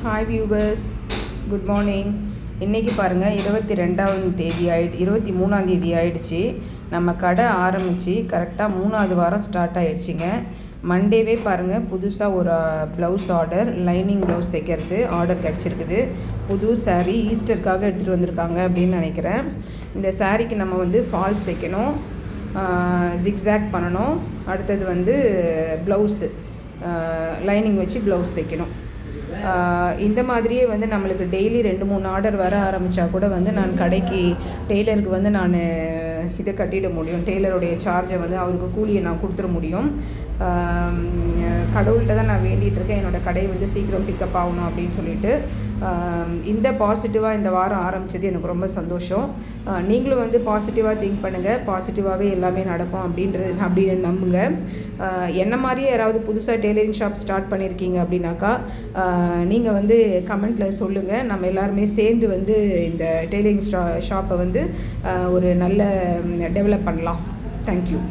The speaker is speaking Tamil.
Hi viewers, good morning. இன்றைக்கி பாருங்கள் 23ஆம் தேதி ஆகிடுச்சி. நம்ம கடை ஆரம்பித்து கரெக்டாக 3வது வாரம் ஸ்டார்ட் ஆகிடுச்சிங்க. மண்டேவே பாருங்கள் புதுசாக ஒரு ப்ளவுஸ் ஆர்டர், லைனிங் ப்ளவுஸ் தைக்கிறது ஆர்டர் கிடச்சிருக்குது. புது சாரீ ஈஸ்டருக்காக எடுத்துகிட்டு வந்திருக்காங்க அப்படின்னு நினைக்கிறேன். இந்த சாரீக்கு நம்ம வந்து ஃபால்ஸ் தைக்கணும், ஜிக்ஸாக் பண்ணணும். அடுத்தது ப்ளவுஸு லைனிங் வச்சு ப்ளவுஸ் தைக்கணும். இந்த மாதிரியே நம்மளுக்கு டெய்லி 2-3 ஆர்டர் வர ஆரம்பித்தா கூட நான் கடைக்கு டெய்லருக்கு நான் இதை கட்டிட முடியும். டெய்லருடைய சார்ஜை அவருக்கு கூலியை நான் கொடுத்துட முடியும். கடவுள்கிட்ட தான் நான் வேண்டிகிட்ருக்கேன், என்னோடய கடை சீக்கிரம் பிக்கப் ஆகணும் அப்படின்னு சொல்லிட்டு. இந்த பாசிட்டிவாக இந்த வாரம் ஆரம்பித்தது எனக்கு ரொம்ப சந்தோஷம். நீங்களும் பாசிட்டிவாக திங்க் பண்ணுங்கள், பாசிட்டிவாகவே எல்லாமே நடக்கும் அப்படின்னு நம்புங்க. என்ன மாதிரியே யாராவது புதுசாக டெய்லரிங் ஷாப் ஸ்டார்ட் பண்ணியிருக்கீங்க அப்படின்னாக்கா நீங்கள் கமெண்ட்டில் சொல்லுங்கள். நம்ம எல்லாருமே சேர்ந்து இந்த டெய்லரிங் ஷாப்பை ஒரு நல்ல டெவலப் பண்ணலாம். தேங்க்யூ.